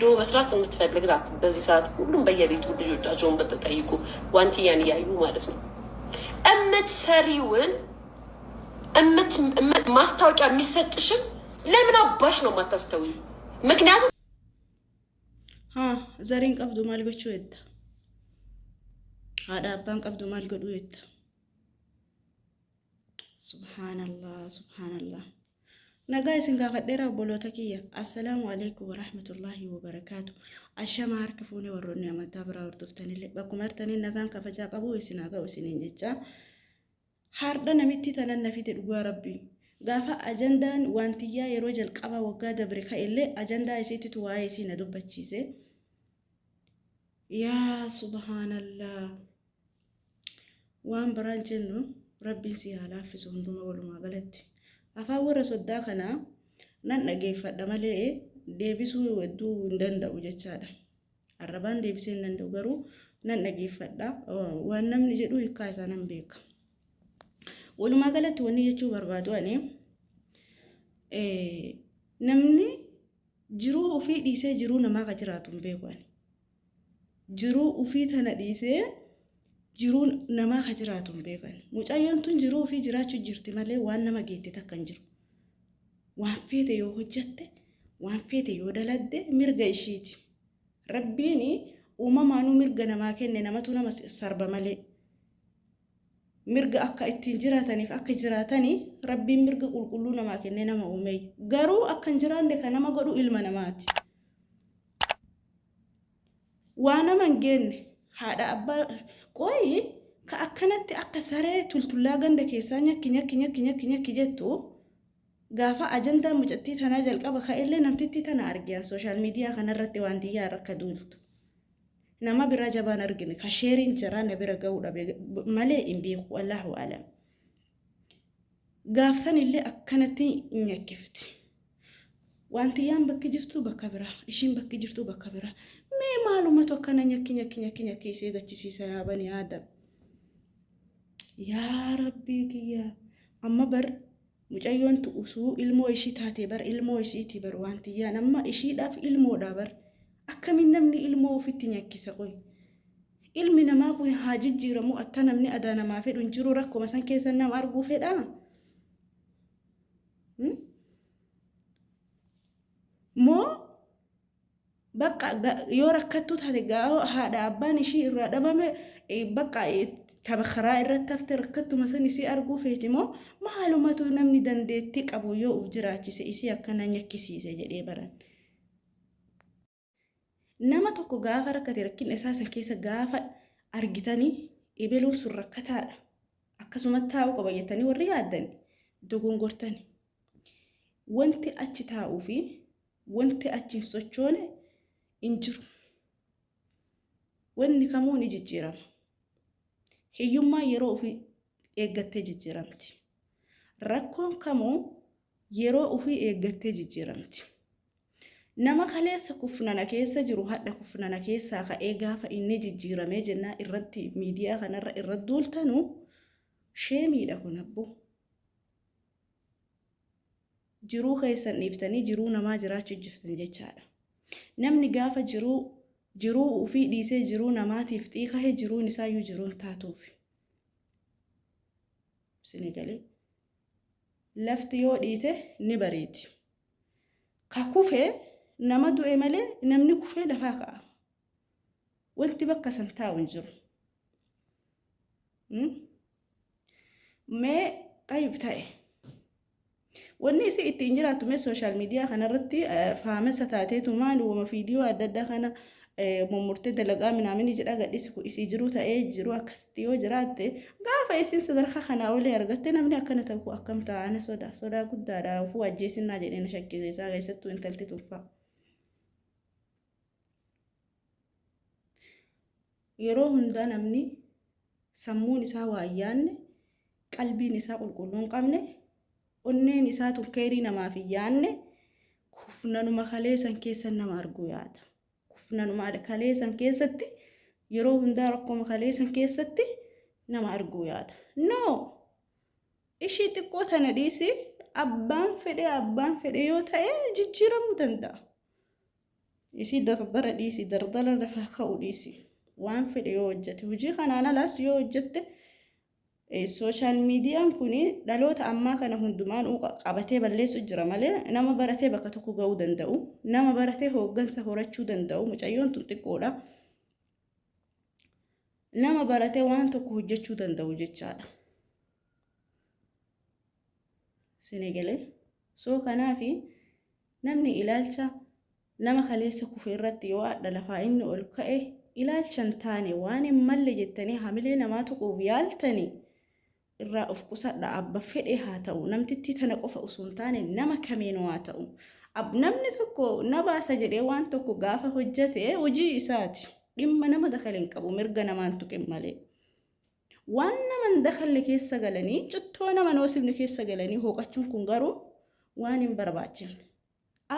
ቪዲዮ መስራት የምትፈልግ ናት። በዚህ ሰዓት ሁሉም በየቤቱ ልጆቻቸውን በተጠይቁ ዋንትያን እያዩ ማለት ነው። እምትሰሪውን ማስታወቂያ የሚሰጥሽን ለምን አባሽ ነው የማታስተውዩ? ምክንያቱም ዘሬን ቀብዱ ማልበቹ የታ هذا أبان قبض مال قدويت. سبحان الله سبحان الله. نجاي سنقاف الديرة بولوتكية. السلام عليكم ورحمة الله وبركاته. أشما عركفوني وروني أما تابرا ورتفتني لي بكمرتني نذان كفجاء قبوي سناقا وسنين جتشا حاردا نميتي تنن في تلقوا ربي قافا أجندان وانتيا يروجل قبا وقادة بريخا إلي أجندا يسيتي تواي سينا دوبتشيسي. يا سبحان الله. وان برانجنو ربي سيها في سهندوما ولما قالت أفاور صداقنا ننجي فدمالي ديبسو ودو ندندا وجتشادا الربان ديبسين ندو غرو ننجي فدا وانم نجدو يكايسا نمبيك ولما قالت وني يجو بربادو أني نمني جرو في ديسي جرو نما قجراتم بيقواني جرو في تنا ديسي jiruun namaa ka jiraatuun beekan mucayyoon tun jiruu fi jiraachuu jirti malee waan nama geette takkan jiru waan feete yoo hojjatte waan feete yoo daladde mirga ishiiti rabbiin uumamaanuu mirga namaa kenne namatu nama sarba malee mirga akka ittiin jiraataniif akka jiraatanii rabbiin mirga qulqulluu namaa kenne nama uumee garuu akka hin jiraanne kan nama godhu ilma namaati waan nama hin geenne haadha abbaa qoyi ka akkanatti akka saree tultullaa ganda keessaa nyakki jettu gaafa ajandaa mucattii tanaa jalqaba ka'ellee namtitti tana argiyan sooshaal miidiyaa kanarratti wanti yaa rakka duultu nama bira jabaan argine ka sheeriin jara na bira ga'uudha malee hin beeku wallahu alam gaafsan illee akkanatti nyakkifti wanti yaan bakki jirtu bakka bira ishiin bakki jirtu bakka bira mee maaluma tokkana nyakki isee gachisiisa yaa bani aadam yaa rabbii kiyya amma bar mucayyoon tu'usuu ilmoo ishii taatee bar ilmoo ishiiti bar wanti yaan amma ishiidhaaf ilmoodha bar akkamiin namni ilmoo ofitti nyakkisa qoy ilmi namaa kun haa jijjiiramu atta namni adaa namaa fedhu hin jiru rakkuma san keessa nama arguu fedha moo bakka yoo rakkattu taate gaa haadha abbaan ishii irraa dhabame bakka tabakharaa irratti hafte rakkattuma san isii arguu feeti moo maalumatu namni dandeetti qabu yoo uf jiraachise isii akkana nyakkisiise jedhee baran nama tokko gaafa rakkate rakkin isaasan keessa gaafa argitanii ibeluun sun rakkataadha akkasumatti taa'uu qaba jettanii warri yaaddani dogongortani wanti achi taa'uu fi wanti achi hin sochoone hin jiru wanni kamuu ni jijjiirama hiyyummaa yeroo ofii eeggattee jijjiiramti rakkoon kamuu yeroo ofii eeggattee jijjiiramti nama kaleessa kufnana keessa jiru hadda kufnana keessaa ka'ee gaafa inni jijjiiramee jennaa irratti miidiyaa kanarra irra duultanu sheemiidha kun abbo jiruu keessan dhiiftanii jiruu namaa jiraachuu jirtan jechaadha namni gaafa jiruu ofii dhiisee jiruu namaatiif xiiqahe jiruun isaayyuu jiruun taatuuf sinigalee lafti yoo dhiite ni bareedi ka kufee nama du'e malee namni kufee lafaa ka'a wanti bakka san taa'u hin jiru mee qayyib ta'e wanni isi ittiin jiraatu mee sooshaal miidiyaa kanarratti faamessa taateetu maali wama viidiyoo adda addaa kana mummurtee dalagaa minaamin jedha gadhisi ku isii jiru ta'ee jiru akkasitti yoo jiraatte gaafa isin sadarkaa kanaa olee argatte namni akkana ta'u akkam ta'ana sodaa guddaadha ufuu ajjeesinnaa jedheen shakkisiisaa keessattuu intalti tuffaa yeroo hundaa namni sammuun isaa waa yaanne qalbiin isaa qulqulluun qabne onneen isaa tukkeerii namaaf yaanne kufnanuma kaleessan keessa nama arguu yaada kufnanuma kaleessan keessatti yeroo hundaa rakkoo kaleessan keessatti nama arguu yaada no ishii xiqqoo tana dhiisi abbaan fedhe yoo ta'e jijjiiramuu danda'a isii dardara dhiisi dardara lafa ka'u dhiisi waan fedhe yoo hojjete hojii kanaan alaas yoo hojjette sooshaal miidiyaan kuni dhaloota ammaa kana hundumaan qabatee balleessu jira malee nama baratee bakka tokko ga'uu danda'u nama baratee hooggansa horachuu danda'u mucayyoon tun xiqqoodha nama baratee waan tokko hojjechuu danda'u jechaadha Senegalee soo kanaafi namni ilaalcha nama kaleessa kufe irratti yoo adda lafaa inni ol ka'e ilaalchan taane waan hin malle jettanii hamilee namaa tuquuf yaaltanii irraa of qusadha abba fedhe haa ta'u namtitti tana qofa osoo hin taane nama kameenuu haa ta'u namni tokko na baasa jedhee waan tokko gaafa hojjete hojii isaati dhimma nama dakale hin qabu mirga namaan tuqin malee waan naman dakalle keessa galanii cittoo nama noosifne keessa galanii hooqachuun kun garuu waan hin barbaachifne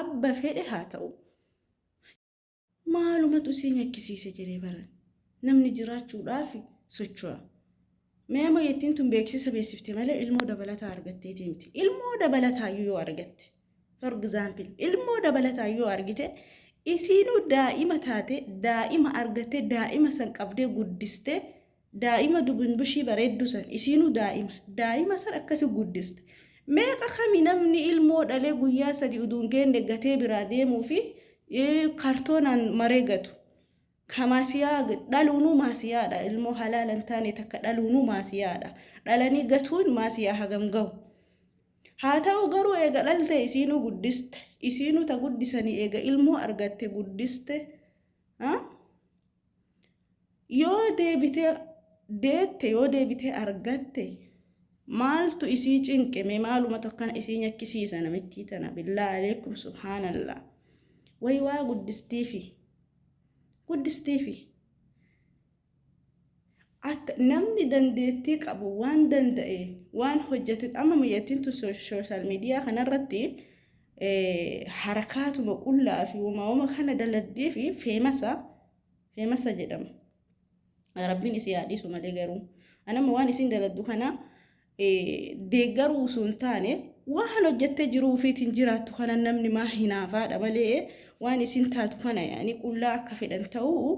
abba fedhe haa ta'u maalumatu si nyakkisiise jedhee baran namni jiraachuudhaaf socho'a mee moyettiin tun beeksisa beeksifte malee ilmoo dabalataa argatteeti miti ilmoo dabalataa yoo argatte for example ilmoo dabalataa yoo argite isiinuu daa'ima taate daa'ima argatte daa'ima san qabdee guddiste daa'ima dubunbushii bareeddu san isiinuu daa'ima san akkasi guddiste meeqa kami namni ilmoo dhalee guyyaa sadi uduun geenne gatee biraa deemuu fi kartoonaan mareegatu kamasiyaa dhaluunuu maasiyaadha ilmoo halaalan taane takka dhaluunuu maasiyaadha dhalanii gatuun maasiyaa hagam ga'u haa ta'u garuu eega dhalte isiinuu guddiste isiinuu ta guddisanii eega ilmoo argatte guddiste yoo deebitee deette yoo deebitee argatte maaltu isii cinqime maaluma tokkana isii nyakkisiisa namittii tana billaahi alaykum subhaanallah way waa guddistiifi namni dandeettii qabu waan danda'e waan hojjete amma miyyattiin tun sooshaal miidiyaa kanarratti harakaatuma qullaa fi uumama kana daladdee fi feemasa jedhama rabbiin isii yaadisu malee garuu anama waan isin daladdu kana deeggaruu sun taane waan hojjettee jiruu ofiitiin jiraattu kana namni maa hinaafaadha malee waan isin taatu kana yaani qullaa akka fedhan ta'uu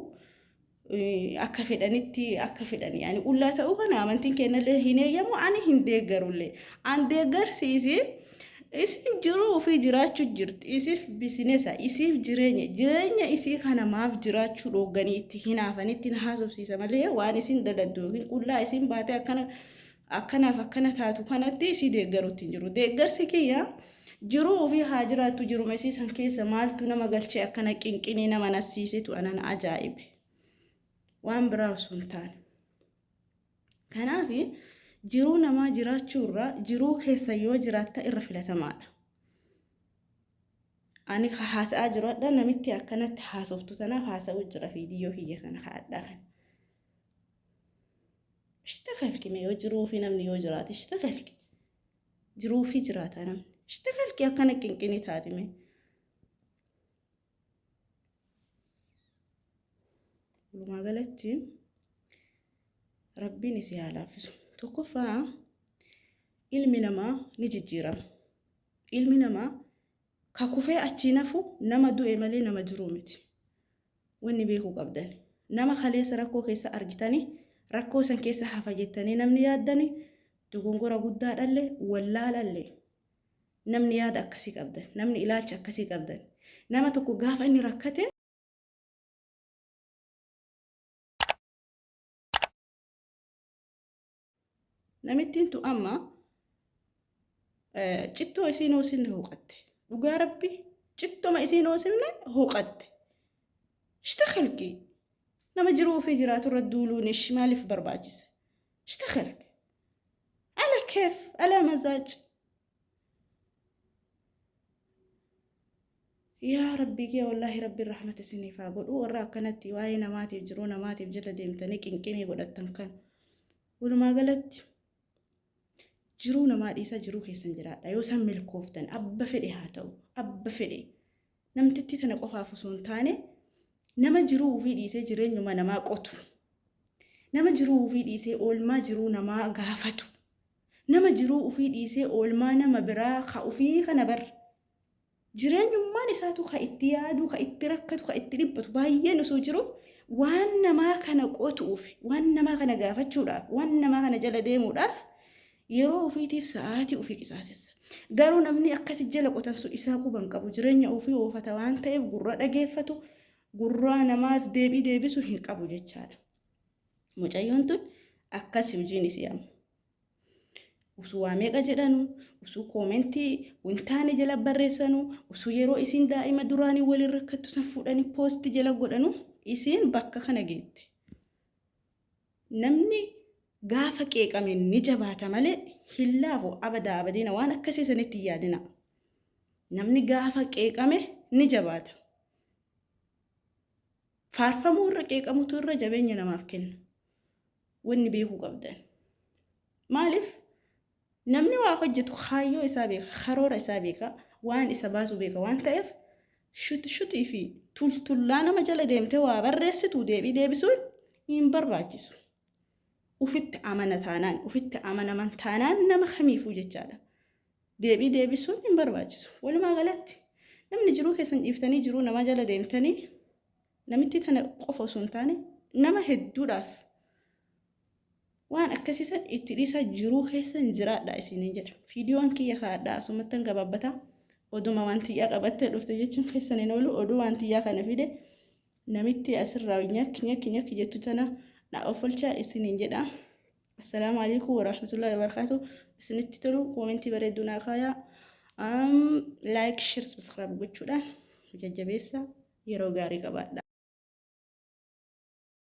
akka fedhanitti akka fedhan yaani qullaa ta'uu kana amantiin kennallee hin eeyyamu ani hin deeggarullee an deeggarsiisi isin jiruu ofii jiraachuu jirti isiif bisinesa isiif jireenya isii kana maaf jiraachuu dhooganii itti hinaafanitti haasofsiisa malee waan isin daladdu yookiin qullaa isin baatee akkanaaf akkana taatu kanatti isii deeggaruutti hin jiru deeggarsi kiyya jiruu ofii haa jiraattu jiruma isii san keessa maaltu nama galchee akkana qinqinii nama nasiisitu anan ajaa'ibe waan biraa osoo hin taane kanaaf jiruu namaa jiraachuurra jiruu keessa yoo jiraatta irra filatamaadha ani haasa'aa jiru adda namitti akkanatti haasoftu tanaaf haasa'uu jira fiidiyoo kiyya kana haadhaa kan ishtakalki mee yoo jiruu fi namni yoo jiraate ishtakalki jiruu fi jiraata namni ishtakalki akkana qinqinii taatime walumaa galatti rabbiin isii haa laaffisu tokkoffaa ilmi namaa ni jijjiirama ilmi namaa kakufee achii nafu nama du'e malee nama jiruu miti wanni beekuu qabdan nama kaleessa rakkoo keessa argitanii rakkoo san keessa hafa jettanii namni yaaddanii dogongora guddaadhallee wallaalallee namni yaada akkasii qabdan namni ilaalcha akkasii qabdan nama tokko gaafa inni rakkate namittiin tu amma cittoo isiin hoosinne hooqatte dhugaa rabbi cittoma isiin hoosinne hooqatte ishtakhalqi nama jiruu fi jiraatu irra duuluun ishi maaliif barbaachise ishtakhalqi ala keef ala mazaaj yaa rabbii kee wallaahi rabbiin rahmata isiniif haa godhu warra akkanatti waa'ee namaatiif jiruu namaatiif jala deemtanii qinqinii godhattan kan walumaa galatti jiruu namaa dhiisa jiruu keessan jiraadha yoo san milkooftan abba fedhe haa ta'u abba fedhe namtitti tana qofaaf osoo hin taane nama jiruu ofii dhiisee jireenyuma namaa qotu nama jiruu ofii dhiisee oolmaa jiruu namaa gaafatu nama jiruu ofii dhiisee oolmaa nama biraa ka ofii kana bar jireenyummaan isaatu ka itti yaadu, ka itti rakkatu, ka itti dhibbatu baay'een osoo jiru waan namaa kana qotuuf, waan namaa kana gaafachuudhaaf, waan namaa kana jala deemuudhaaf yeroo ofiitiif sa'aatii ofii qisaasessa. Garuu namni akkasi jala qotansu isaa quban qabu jireenya ofii oofata waan ta'eef gurra dhageeffatu, gurra namaaf deebii deebisu hin qabu jechaadha. Mucayyoon tun akkas hojiin isii amma. Usuu waa meeqa jedhanu, usuu koomentii wantaani jala barreessanu, usuu yeroo isiin daa'ima duraanii waliin rakkattu san fuudhanii poostii jala godhanu, isiin bakka kana geette. Namni gaafa qeeqame ni jabaata malee hin laafu abadaa abadiina waan akkasii sanitti yaadina. Namni gaafa qeeqame ni jabaata. Faarfamuu irra qeeqamutu irra jabeenya namaaf kenna. Wanni beekuu qabdan. Maaliif? Namni waa hojjetu kaayyoo isaa beeka, karoora isaa beeka, waan isa baasu beeka waan ta'eef shutii fi tultullaa nama jala deemtee waa barreessitu deebii deebisuun hin barbaachisu. Ufitti amana taanaan, ufitti amanaman taanaan nama kamiifuu jechaadha. Deebii deebisuun hin barbaachisu. Walumaa galatti namni jiruu keessan dhiiftanii jiruu nama jala deemtanii namitti tana qofa osoo hin taane nama hedduudhaaf waan akkasiisan itti dhiisa jiruu keessan jiraadha isiniin jedha. Viidiyoon kiyya kaadhaa asumatti gabaabbataa oduma waan xiyyaa qabattee dhufte jechuun keessan hin oolu oduu waan xiyyaa kana fide namitti asirraa nyakki jettu tana na ofalchaa isiniin jedha. Assalaamu alaykum wa rahmatullahi wa barakatuh. Isinitti tolu koomentii bareedduu naa kaayaa. Like, share, subscribe gochuudhaan jajjabeessa yeroo gaarii qabaadha.